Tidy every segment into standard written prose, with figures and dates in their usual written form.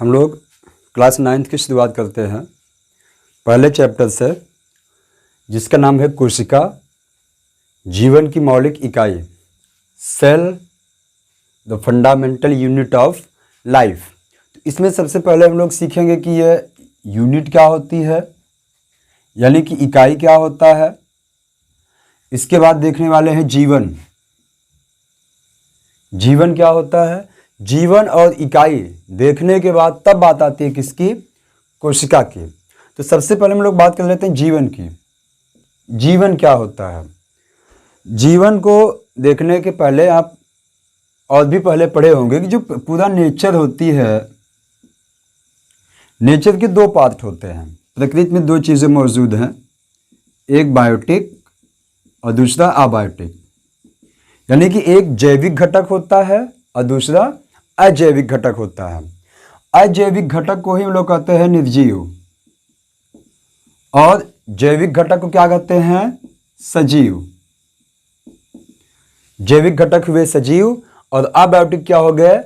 हम लोग class 9th की शुरुआत करते हैं पहले चैप्टर से, जिसका नाम है कोशिका, जीवन की मौलिक इकाई, cell the fundamental unit of life. तो इसमें सबसे पहले हम लोग सीखेंगे कि यह यूनिट क्या होती है, यानी कि इकाई क्या होता है। इसके बाद देखने वाले हैं जीवन। जीवन क्या होता है, जीवन और इकाई देखने के बाद तब बात आती है किसकी, कोशिका की। तो सबसे पहले हम लोग बात कर लेते हैं जीवन की। जीवन क्या होता है, जीवन को देखने के पहले आप और भी पहले पढ़े होंगे कि जो पूरा नेचर होती है, नेचर के दो पार्ट होते हैं। प्रकृति में दो चीज़ें मौजूद हैं, एक बायोटिक और दूसरा अबायोटिक। यानी कि एक जैविक घटक होता है और दूसरा अजैविक घटक होता है। अजैविक घटक को ही हम लोग कहते हैं निर्जीव, और जैविक घटक को क्या कहते हैं, सजीव। जैविक घटक हुए सजीव और अबायोटिक क्या हो गए,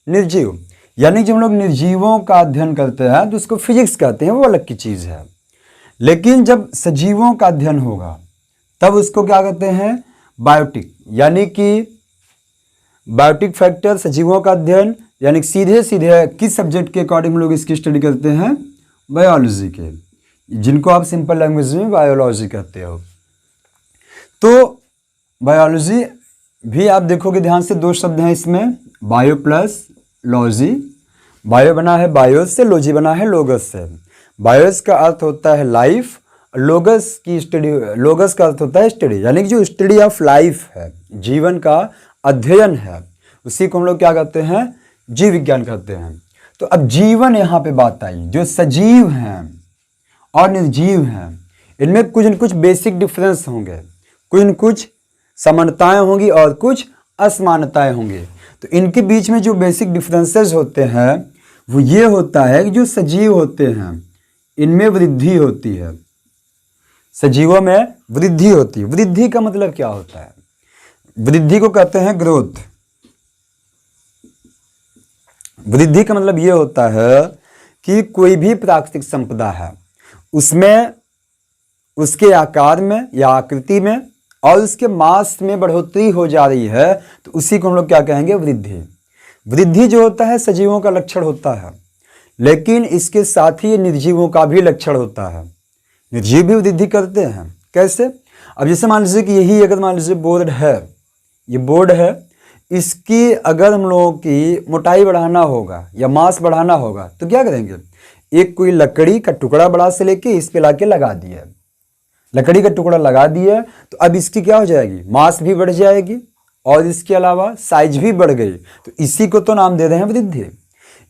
निर्जीव। यानी जब हम लोग निर्जीवों का अध्ययन करते हैं तो उसको फिजिक्स कहते हैं, वो अलग की चीज़ है। लेकिन जब सजीवों का अध्ययन होगा तब उसको क्या कहते हैं, बायोटिक। यानी कि बायोटिक फैक्टर, सजीवों का अध्ययन, यानी सीधे सीधे किस सब्जेक्ट के अकॉर्डिंग हम लोग इसकी स्टडी करते हैं, बायोलॉजी के, जिनको आप सिंपल लैंग्वेज में बायोलॉजी कहते हो। तो बायोलॉजी भी आप देखोगे ध्यान से, दो शब्द हैं इसमें, बायो प्लस लॉजी। बायो बना है बायोस से, लॉजी बना है लोगस से। बायोस का अर्थ होता है लाइफ, लोगस की स्टडी, लोगस का अर्थ होता है स्टडी, यानी कि जो स्टडी ऑफ लाइफ है, जीवन का अध्ययन है, उसी को हम लोग क्या कहते हैं, जीव विज्ञान कहते हैं। तो अब जीवन यहाँ पे बात आई, जो सजीव हैं और निर्जीव हैं, इनमें कुछ न कुछ बेसिक डिफरेंस होंगे, कुछ न कुछ समानताएं होंगी और कुछ असमानताएं होंगी। तो इनके बीच में जो बेसिक डिफरेंसेस होते हैं वो ये होता है कि जो सजीव होते हैं इनमें वृद्धि होती है, सजीवों में वृद्धि होती है। वृद्धि का मतलब क्या होता है, वृद्धि को कहते हैं ग्रोथ। वृद्धि का मतलब ये होता है कि कोई भी प्राकृतिक संपदा है, उसमें उसके आकार में या आकृति में और उसके मास में बढ़ोतरी हो जा रही है, तो उसी को हम लोग क्या कहेंगे, वृद्धि। वृद्धि जो होता है सजीवों का लक्षण होता है, लेकिन इसके साथ ही निर्जीवों का भी लक्षण होता है। निर्जीव भी वृद्धि करते हैं, कैसे? अब जैसे मान लीजिए कि यही अगर मान लीजिए बोर्ड है, ये बोर्ड है, इसकी अगर हम लोगों की मोटाई बढ़ाना होगा या मास बढ़ाना होगा तो क्या करेंगे, एक कोई लकड़ी का टुकड़ा बड़ा से लेके इस पे लाके लगा दिया, लकड़ी का टुकड़ा लगा दिया, तो अब इसकी क्या हो जाएगी, मास भी बढ़ जाएगी और इसके अलावा साइज भी बढ़ गई। तो इसी को तो नाम दे रहे हैं वृद्धि।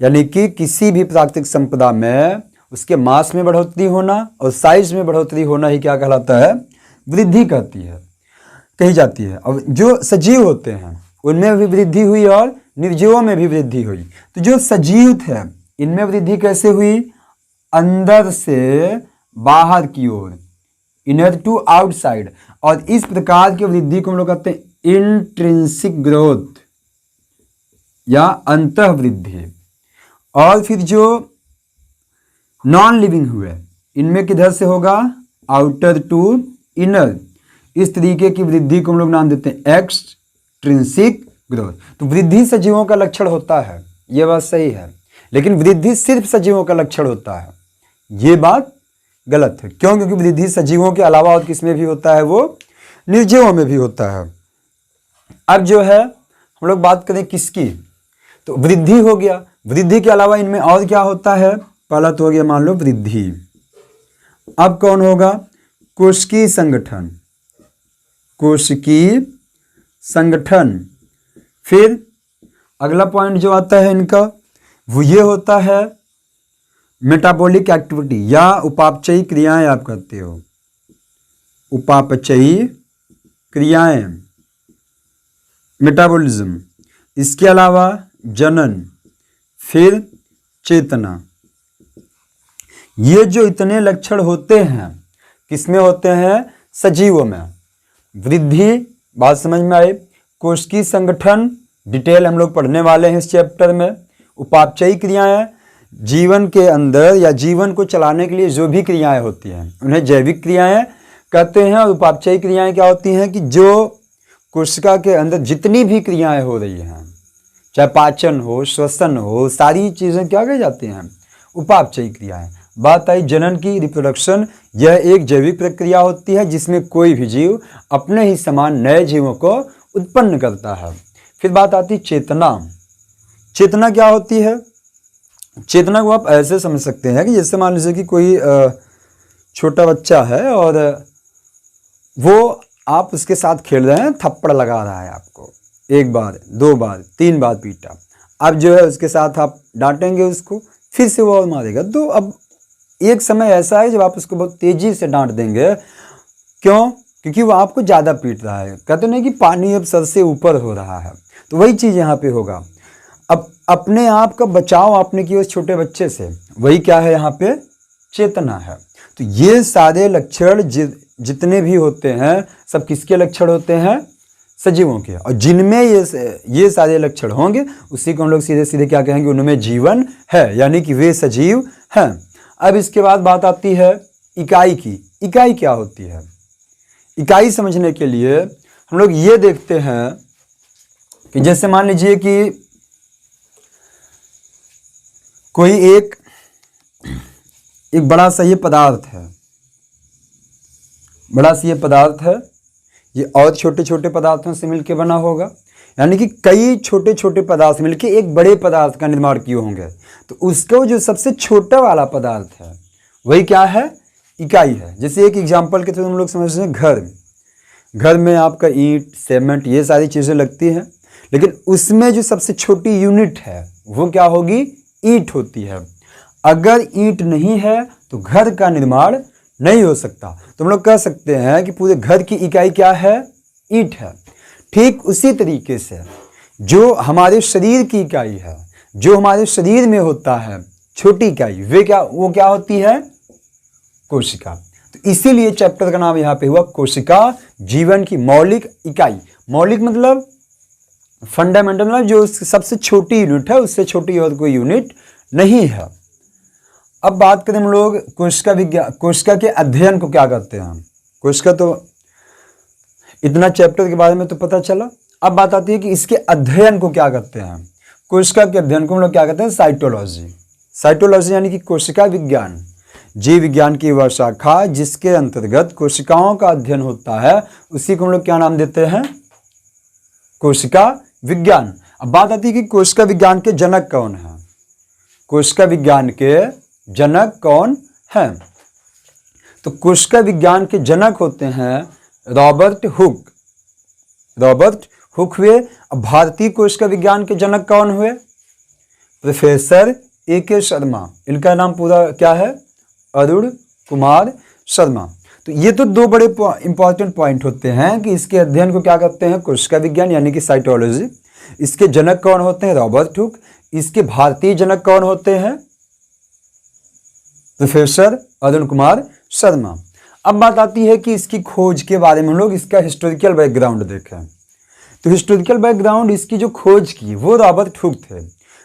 यानी कि किसी भी प्राकृतिक संपदा में उसके मास में बढ़ोतरी होना और साइज में बढ़ोतरी होना ही क्या कहलाता है, वृद्धि कहती है, कही जाती है। अब जो सजीव होते हैं उनमें भी वृद्धि हुई और निर्जीवों में भी वृद्धि हुई। तो जो सजीव थे इनमें वृद्धि कैसे हुई, अंदर से बाहर की ओर, इनर टू आउटसाइड। और इस प्रकार की वृद्धि को हम लोग कहते हैं इंट्रिंसिक ग्रोथ या अंतः वृद्धि। और फिर जो नॉन लिविंग हुए इनमें किधर से होगा, आउटर टू इनर। इस तरीके की वृद्धि को हम लोग नाम देते हैं एक्सट्रिंसिक ग्रोथ। तो वृद्धि सजीवों का लक्षण होता है, ये बात सही है, लेकिन वृद्धि सिर्फ सजीवों का लक्षण होता है, ये बात गलत है। क्यों? क्योंकि वृद्धि सजीवों के अलावा और किस में भी होता है, वो निर्जीवों में भी होता है। अब जो है हम लोग बात करें किसकी, तो वृद्धि हो गया, वृद्धि के अलावा इनमें और क्या होता है, पहला तो हो गया मान लो वृद्धि। अब कौन होगा, कोशिकीय संगठन, कोशिकीय संगठन। फिर अगला पॉइंट जो आता है इनका वो ये होता है मेटाबॉलिक एक्टिविटी या उपापचयी क्रियाएं आप कहते हो, उपापचयी क्रियाएं, मेटाबॉलिज्म। इसके अलावा जनन, फिर चेतना। ये जो इतने लक्षण होते हैं किसमें होते हैं, सजीवों में। वृद्धि बात समझ में आई, कोशिकीय संगठन डिटेल हम लोग पढ़ने वाले हैं इस चैप्टर में, उपापचयी क्रियाएं जीवन के अंदर या जीवन को चलाने के लिए जो भी क्रियाएं होती हैं उन्हें जैविक क्रियाएं कहते हैं। और उपापचयी क्रियाएं क्या होती हैं कि जो कोशिका के अंदर जितनी भी क्रियाएं हो रही हैं, चाहे पाचन हो, श्वसन हो, सारी चीज़ें क्या कही जाती हैं? उपापचयी क्रियाएं। बात आई जनन की, रिप्रोडक्शन, यह एक जैविक प्रक्रिया होती है जिसमें कोई भी जीव अपने ही समान नए जीवों को उत्पन्न करता है। फिर बात आती चेतना। चेतना क्या होती है? चेतना को आप ऐसे समझ सकते हैं कि जैसे मान लीजिए कि कोई छोटा बच्चा है और वो आप उसके साथ खेल रहे हैं, थप्पड़ लगा रहा है आपको, 1 बार 2 बार 3 बार पीटा। अब जो है उसके साथ आप डांटेंगे उसको, फिर से वो और मारेगा। तो अब एक समय ऐसा है जब आप उसको बहुत तेजी से डांट देंगे। क्यों? क्योंकि वो आपको ज़्यादा पीट रहा है। कहते नहीं कि पानी अब सर से ऊपर हो रहा है, तो वही चीज़ यहाँ पे होगा। अब अपने आप का बचाव आपने किया उस छोटे बच्चे से, वही क्या है यहाँ पे? चेतना है। तो ये सारे लक्षण जितने भी होते हैं सब किसके लक्षण होते हैं? सजीवों के। और जिनमें ये सारे लक्षण होंगे उसी को हम लोग सीधे सीधे क्या कहेंगे? उनमें जीवन है, यानी कि वे सजीव हैं। अब इसके बाद बात आती है इकाई की। इकाई क्या होती है? इकाई समझने के लिए हम लोग ये देखते हैं कि जैसे मान लीजिए कि कोई एक बड़ा सा ये पदार्थ है, बड़ा सा ये पदार्थ है, ये और छोटे छोटे पदार्थों से मिलकर बना होगा, यानी कि कई छोटे छोटे पदार्थ मिलकर एक बड़े पदार्थ का निर्माण किए होंगे। तो उसका जो सबसे छोटा वाला पदार्थ है वही क्या है? इकाई है। जैसे एक एग्जांपल के थ्रू हम लोग समझते हैं घर में आपका ईंट, सीमेंट, ये सारी चीज़ें लगती हैं, लेकिन उसमें जो सबसे छोटी यूनिट है वो क्या होगी? ईंट होती है। अगर ईंट नहीं है तो घर का निर्माण नहीं हो सकता। तो हम लोग कह सकते हैं कि पूरे घर की इकाई क्या है? ईंट है। ठीक उसी तरीके से जो हमारे शरीर की इकाई है, जो हमारे शरीर में होता है छोटी इकाई, वो क्या होती है? कोशिका। तो इसीलिए चैप्टर का नाम यहाँ पे हुआ कोशिका, जीवन की मौलिक इकाई। मौलिक मतलब फंडामेंटल, मतलब जो सबसे छोटी यूनिट है, उससे छोटी और कोई यूनिट नहीं है। अब बात करें हम लोग कोशिका विज्ञान, कोशिका के अध्ययन को क्या कहते हैं? कोशिका तो इतना चैप्टर के बारे में तो पता चला। अब बात आती है कि इसके अध्ययन को क्या कहते हैं? कोशिका के अध्ययन को हम लोग क्या कहते हैं? साइटोलॉजी। साइटोलॉजी यानी कि कोशिका विज्ञान, जीव विज्ञान की वह शाखा जिसके अंतर्गत कोशिकाओं का अध्ययन होता है, उसी को हम लोग क्या नाम देते हैं? कोशिका विज्ञान। अब बात आती है कि कोशिका विज्ञान के जनक कौन है? कोशिका विज्ञान के जनक कौन है? तो कोशिका विज्ञान के जनक होते हैं रॉबर्ट हुक। रॉबर्ट हुक हुए। अब भारतीय कोशिका विज्ञान के जनक कौन हुए? Professor A.K. शर्मा। इनका नाम पूरा क्या है? अरुण कुमार शर्मा। तो ये तो 2 बड़े इंपॉर्टेंट पॉइंट होते हैं कि इसके अध्ययन को क्या कहते हैं? कोशिका विज्ञान यानी कि साइटोलॉजी। इसके जनक कौन होते हैं? Robert Hooke. इसके भारतीय जनक कौन होते हैं? प्रोफेसर अरुण कुमार शर्मा। अब बात आती है कि इसकी खोज के बारे में हम लोग इसका हिस्टोरिकल बैकग्राउंड देखें। तो हिस्टोरिकल बैकग्राउंड, इसकी जो खोज की वो रॉबर्ट हुक थे।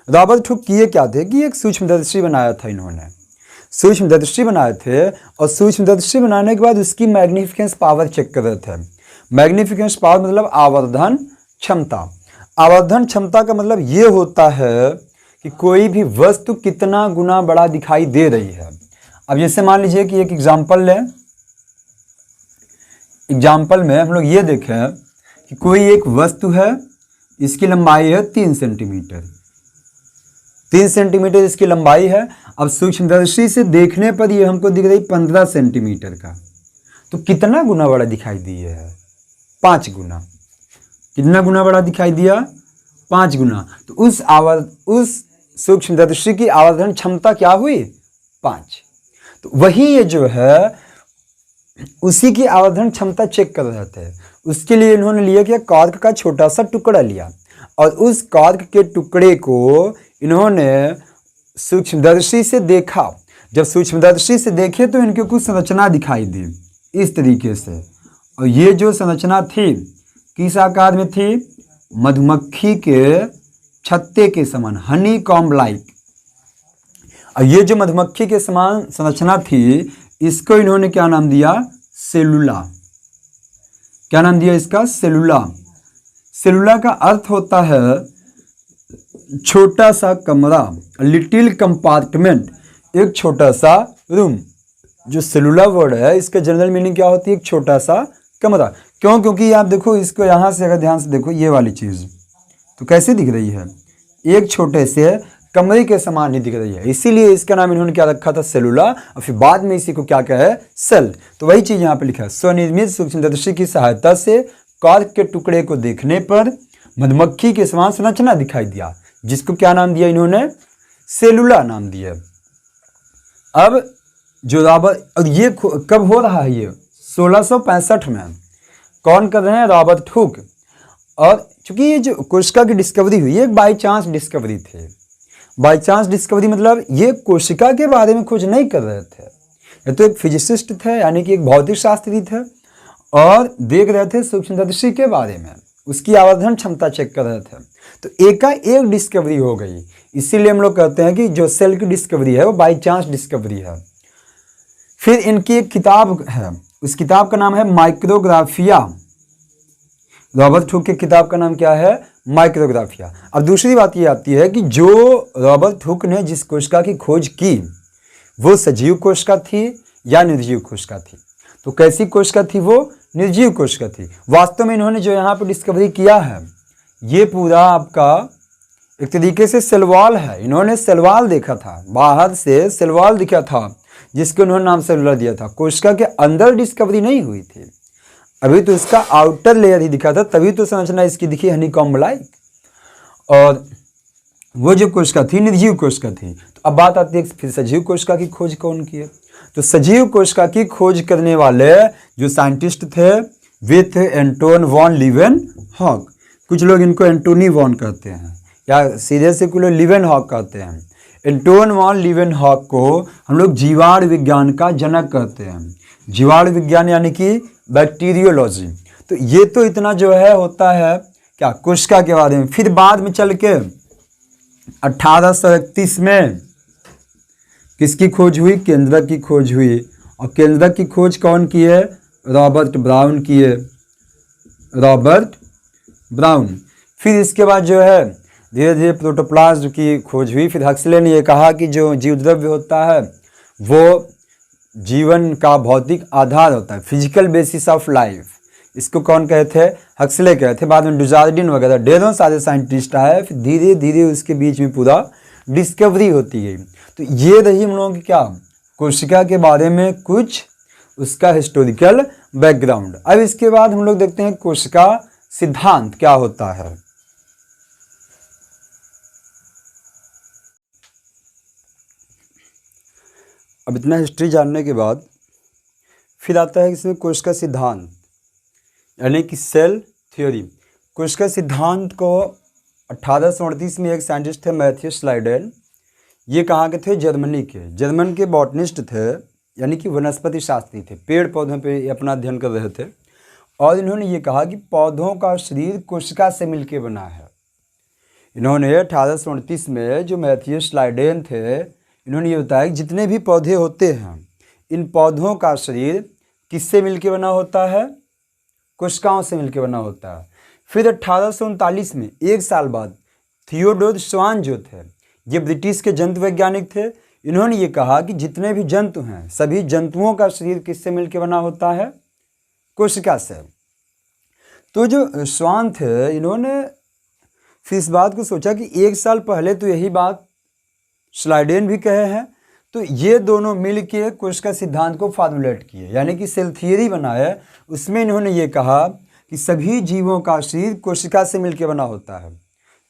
रॉबर्ट हुक किए क्या थे कि एक सूक्ष्मदर्शी बनाया था इन्होंने। सूक्ष्मदर्शी बनाए थे और सूक्ष्मदर्शी बनाने के बाद उसकी मैग्निफिकेंस पावर चेक कर रहे थे। मैग्निफिकेंस पावर मतलब आवर्धन क्षमता। आवर्धन क्षमता का मतलब ये होता है कि कोई भी वस्तु कितना गुना बड़ा दिखाई दे रही है। अब जैसे मान लीजिए कि एक एग्जाम्पल लें। एग्जाम्पल में हम लोग ये देखें कि कोई एक वस्तु है, इसकी लंबाई है 3 सेंटीमीटर। 3 सेंटीमीटर इसकी लंबाई है। अब सूक्ष्मदर्शी से देखने पर ये हमको दिख रही 15 सेंटीमीटर का। तो कितना गुना बड़ा दिखाई दिया है? 5 गुना। कितना गुना बड़ा दिखाई दिया? 5 गुना। तो उस सूक्ष्मदर्शी की आवर्धन क्षमता क्या हुई? 5। तो वही ये जो है उसी की आवर्धन क्षमता चेक कर रहे थे। उसके लिए इन्होंने लिया कि कॉर्क का छोटा सा टुकड़ा लिया और उस कॉर्क के टुकड़े को इन्होंने सूक्ष्मदर्शी से देखा। जब सूक्ष्मदर्शी से देखे तो इनके कुछ संरचना दिखाई दी इस तरीके से। और ये जो संरचना थी किस आकार में थी? मधुमक्खी के छत्ते के समान, हनी कॉम्ब लाइक। और ये जो मधुमक्खी के समान संरचना थी, इसको इन्होंने क्या नाम दिया? सेलुला। क्या नाम दिया इसका? सेलुला। सेलुला का अर्थ होता है छोटा सा कमरा, लिटिल कंपार्टमेंट, एक छोटा सा रूम। जो सेलुला वर्ड है इसका जनरल मीनिंग क्या होती है? एक छोटा सा कमरा। क्यों? क्योंकि आप देखो इसको यहाँ से अगर ध्यान से देखो, ये वाली चीज़ तो कैसे दिख रही है? एक छोटे से कमरे के समान ही दिख रही है, इसीलिए इसका नाम इन्होंने क्या रखा था? सेलुला। और फिर बाद में इसी को क्या कहे? सेल। तो वही चीज़ यहाँ पे लिखा है, स्वनिर्मित सूक्ष्मदर्शी की सहायता से कॉर्क के टुकड़े को देखने पर मधुमक्खी के समान संरचना दिखाई दिया, जिसको क्या नाम दिया इन्होंने? सेलुला नाम दिया। अब जो रॉबर्ट, और ये कब हो रहा है? ये 1665 में। कौन कर रहे हैं? Robert Hooke. और चूंकि ये जो कोशिका की डिस्कवरी हुई, ये एक बाई चांस डिस्कवरी थे। बाई चांस डिस्कवरी मतलब ये कोशिका के बारे में खोज नहीं कर रहे थे, ये तो एक फिजिसिस्ट थे, यानी कि एक भौतिक शास्त्री थे, और देख रहे थे सूक्ष्मदर्शी के बारे में, उसकी आवर्धन क्षमता चेक कर रहे थे। तो एक डिस्कवरी हो गई, इसीलिए हम लोग कहते हैं कि जो सेल की डिस्कवरी है वो बाई चांस डिस्कवरी है। फिर इनकी एक किताब है, उस किताब का नाम है माइक्रोग्राफिया। रॉबर्ट हुक की किताब का नाम क्या है? माइक्रोग्राफिया। अब दूसरी बात ये आती है कि जो रॉबर्ट हुक ने जिस कोशिका की खोज की वो सजीव कोशिका थी या निर्जीव कोशिका थी? तो कैसी कोशिका थी वो? निर्जीव कोशिका थी। वास्तव में इन्होंने जो यहाँ पर डिस्कवरी किया है, ये पूरा आपका एक तरीके से सेलवाल है। इन्होंने सेलवाल देखा था, बाहर से सेलवाल दिखा था, जिसको उन्होंने नाम सेलुलर दिया था। कोशिका के अंदर डिस्कवरी नहीं हुई थी, अभी तो इसका आउटर लेयर ही दिखा था, तभी तो संरचना इसकी दिखी हनीकॉम्ब लाइक। और वो जो कोशिका थी निर्जीव कोशिका थी। तो अब बात आती है फिर सजीव कोशिका की खोज कौन की है? तो सजीव कोशिका की खोज करने वाले जो साइंटिस्ट थे वे थे एंटोन वॉन लीवेनहॉक। कुछ लोग इनको एंटोनी वॉन कहते हैं, या सीधे से कुछ लोग लीवेनहॉक कहते हैं। एंटोन वॉन लीवेनहॉक को हम लोग जीवाणु विज्ञान का जनक कहते हैं। जीवाणु विज्ञान यानी कि बैक्टीरियोलॉजी। तो ये तो इतना जो है होता है क्या? कोशिका के बारे में। फिर बाद में चल के 1831 में किसकी खोज हुई? केंद्रक की खोज हुई। और केंद्रक की खोज कौन की है? रॉबर्ट ब्राउन की है, रॉबर्ट ब्राउन। फिर इसके बाद जो है धीरे धीरे प्रोटोप्लाज्म की खोज हुई। फिर हक्सले ने यह कहा कि जो जीव द्रव्य होता है वो जीवन का भौतिक आधार होता है, फिजिकल बेसिस ऑफ लाइफ। इसको कौन कहे थे? हक्सले कहे थे। बाद में डुजार्डिन वगैरह ढेरों सारे साइंटिस्ट आए, फिर धीरे धीरे उसके बीच में पूरा डिस्कवरी होती गई। तो ये रही हम लोगों की क्या? कोशिका के बारे में कुछ उसका हिस्टोरिकल बैकग्राउंड। अब इसके बाद हम लोग देखते हैं कोशिका सिद्धांत क्या होता है। अब इतना हिस्ट्री जानने के बाद फिर आता है इसमें कोशिका सिद्धांत, यानी कि सेल थ्योरी। कोशिका सिद्धांत को 1838 में एक साइंटिस्ट थे मैथियस स्लाइडेन, ये कहाँ के थे? जर्मनी के। जर्मन के बॉटनिस्ट थे, यानी कि वनस्पति शास्त्री थे, पेड़ पौधों पे अपना अध्ययन कर रहे थे। और इन्होंने ये कहा कि पौधों का शरीर कोशिका से मिलके बना है। इन्होंने 1838 में जो मैथियस स्लाइडेन थे, इन्होंने ये बताया कि जितने भी पौधे होते हैं इन पौधों का शरीर किससे मिलके बना होता है? कोशिकाओं से मिलके बना होता है। फिर 1839 में, एक साल बाद, थियोडोर स्वान जो थे, ये ब्रिटिश के जंतु वैज्ञानिक थे, इन्होंने ये कहा कि जितने भी जंतु हैं सभी जंतुओं का शरीर किससे मिलके बना होता है? कोशिका से। तो जो स्वान थे इन्होंने फिर इस बात को सोचा कि एक साल पहले तो यही बात स्लाइडेन भी कहे हैं, तो ये दोनों मिल के कोशिका सिद्धांत को फार्मुलेट किए, यानी कि सेल थियरी बनाया। उसमें इन्होंने ये कहा कि सभी जीवों का शरीर कोशिका से मिलकर बना होता है,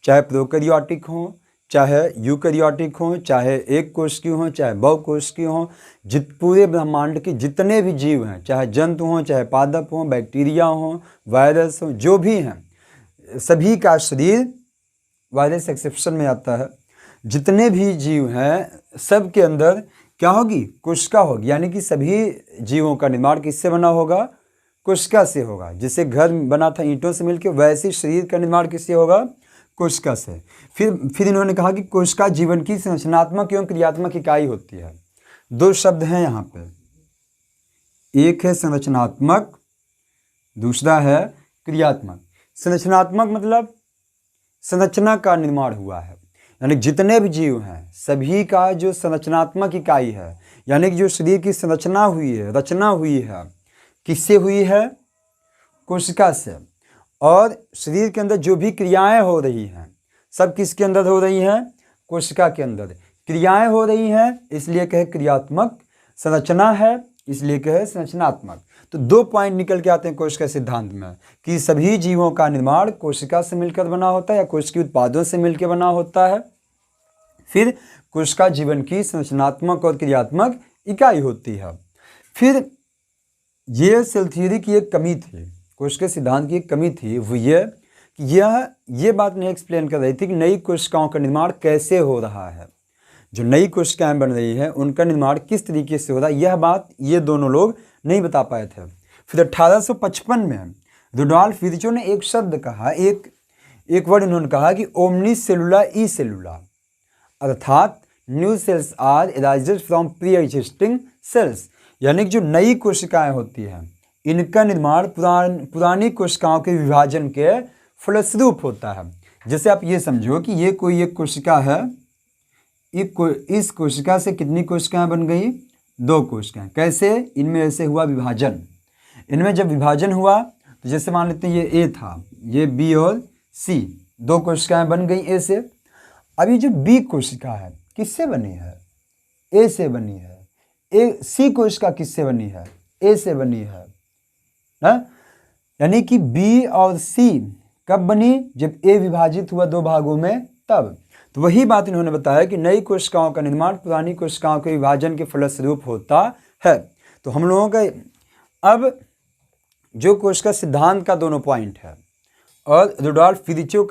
चाहे प्रोकैरियोटिक हो, चाहे यूकैरियोटिक हो, चाहे एक कोशिकीय हो, चाहे बहुकोशिकीय हो। पूरे ब्रह्मांड के जितने भी जीव हैं, चाहे जंतु हों, चाहे पादप हों, बैक्टीरिया हों, वायरस हों, जो भी हैं, सभी का शरीर, वायरस एक्सेप्शन में आता है, जितने भी जीव हैं सब के अंदर क्या होगी? कोशिका होगी। यानी कि सभी जीवों का निर्माण किससे बना होगा? कोशिका से होगा। जैसे घर बना था ईंटों से मिलकर, वैसे शरीर का निर्माण किससे होगा? कोशिका से। फिर इन्होंने कहा कि कोशिका जीवन की संरचनात्मक एवं क्रियात्मक इकाई होती है। दो शब्द हैं यहाँ पे, एक है संरचनात्मक, दूसरा है क्रियात्मक। संरचनात्मक मतलब संरचना का निर्माण हुआ है, यानी जितने भी जीव हैं सभी का जो संरचनात्मक इकाई है, यानी कि जो शरीर की संरचना हुई है, रचना हुई है, किससे हुई है? कोशिका से। और शरीर के अंदर जो भी क्रियाएं हो रही हैं सब किसके अंदर हो रही हैं? कोशिका के अंदर क्रियाएं हो रही हैं, इसलिए कहे क्रियात्मक। संरचना है इसलिए कहे संरचनात्मक। तो दो पॉइंट निकल के आते हैं कोशिका सिद्धांत में कि सभी जीवों का निर्माण कोशिका से मिलकर बना होता है या कोशिकीय उत्पादों से मिलकर बना होता है। फिर कोशिका जीवन की संरचनात्मक और क्रियात्मक इकाई होती है। फिर ये सेल थ्योरी की एक कमी थी, कोशिका सिद्धांत की एक कमी थी, वो ये कि ये बात नहीं एक्सप्लेन कर रही थी कि नई कोशिकाओं का निर्माण कैसे हो रहा है, जो नई कोशिकाएं बन रही हैं उनका निर्माण किस तरीके से हो रहा है, यह बात ये दोनों लोग नहीं बता पाए थे। फिर 1855 में रुडोल्फ विर्चो ने एक शब्द कहा, एक वर्ड इन्होंने कहा कि ओमनी सेलुला ई सेलुला, अर्थात new cells are arises from pre existing cells, यानी कि जो नई कोशिकाएं होती हैं इनका निर्माण पुरानी कोशिकाओं के विभाजन के फलस्वरूप होता है। जैसे आप ये समझो कि ये कोई एक कोशिका है, इस कोशिका से कितनी कोशिकाएं बन गई? 2 कोशिकाएं। कैसे? इनमें ऐसे हुआ विभाजन। इनमें जब विभाजन हुआ तो जैसे मान लेते हैं ये ए था, ये बी और सी, 2 कोशिकाएं बन गई ए से। अब ये जो बी कोशिका है किससे बनी है? ए से बनी है। सी कोशिका किससे बनी है? ए से बनी है ना। यानी कि बी और सी कब बनी? जब ए विभाजित हुआ 2 भागों में, तब। तो वही बात इन्होंने बताया कि नई कोशिकाओं का निर्माण पुरानी कोशिकाओं के विभाजन के फलस्वरूप होता है। तो हम लोगों का अब जो कोशिका सिद्धांत का दोनों पॉइंट है और रुडोल्फ विर्चो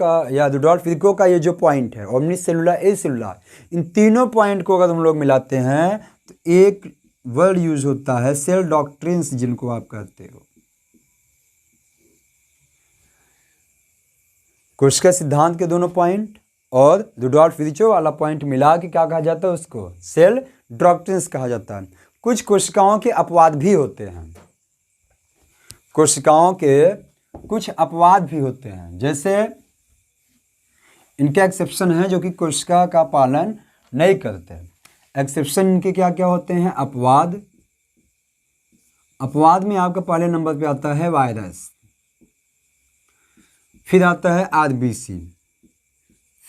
का ये जो पॉइंट है ओमनी सेलुला ए सेलुला, इन तीनों पॉइंट को अगर हम लोग मिलाते हैं तो एक वर्ड यूज होता है सेल डॉक्ट्रिन्स, जिनको आप कहते हो। कोशिका सिद्धांत के दोनों पॉइंट और रुडोल्फ विर्चो वाला पॉइंट मिला के क्या कहा जाता है? उसको सेल डॉक्ट्रिन्स कहा जाता है। कुछ कोशिकाओं के अपवाद भी होते हैं, कोशिकाओं के कुछ अपवाद भी होते हैं, जैसे इनके एक्सेप्शन हैं जो कि कोशिका का पालन नहीं करते। एक्सेप्शन इनके क्या क्या होते हैं? अपवाद। अपवाद में आपका पहले नंबर पे आता है वायरस, फिर आता है आरबीसी,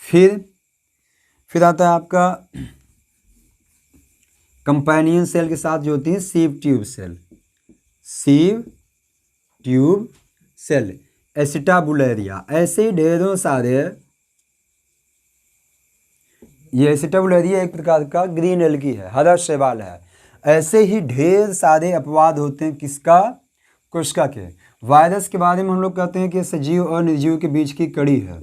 फिर आता है आपका कंपेनियन सेल के साथ जो होती है सीव ट्यूब सेल, एसिटाबुलेरिया। ऐसे ही ढेरों सारे, ये एसिटाबुलेरिया एक प्रकार का ग्रीन एल्गी है, हरा शैवाल है। ऐसे ही ढेर सारे अपवाद होते हैं किसका? कोशिका के। वायरस के बारे में हम लोग कहते हैं कि सजीव और निर्जीव के बीच की कड़ी है,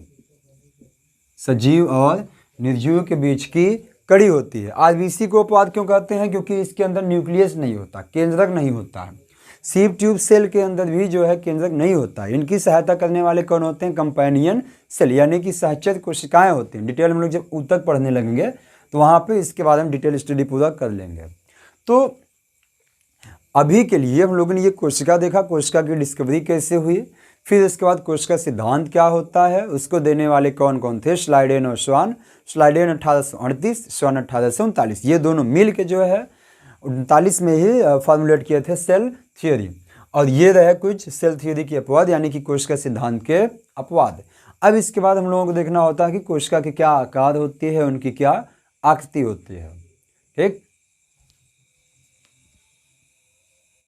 सजीव और निर्जीव के बीच की कड़ी होती है। आरबीसी को अपवाद क्यों कहते हैं? क्योंकि इसके अंदर न्यूक्लियस नहीं होता, केंद्रक नहीं होता है। सीव ट्यूब सेल के अंदर भी जो है केंद्रक नहीं होता है। इनकी सहायता करने वाले कौन होते हैं? कंपेनियन सेल, यानी कि सहचर कोशिकाएं होती हैं। डिटेल हम लोग जब ऊतक पढ़ने लगेंगे तो वहाँ पे इसके बारे में डिटेल स्टडी पूरा कर लेंगे। तो अभी के लिए हम लोगों ने ये कोशिका देखा, कोशिका की डिस्कवरी कैसे हुई, फिर इसके बाद कोशिका सिद्धांत क्या होता है, उसको देने वाले कौन कौन थे? श्लाइडेन और स्वान। श्लाइडेन 1838, स्वान 1839, ये दोनों मिल के जो है 39 में ही फॉर्मुलेट किए थे सेल थ्योरी। और ये रहे कुछ सेल थ्योरी के अपवाद, यानी कि कोशिका सिद्धांत के अपवाद। अब इसके बाद हम लोगों को देखना होता है कि कोशिका की क्या आकार होती है, उनकी क्या आकृति होती है। ठीक,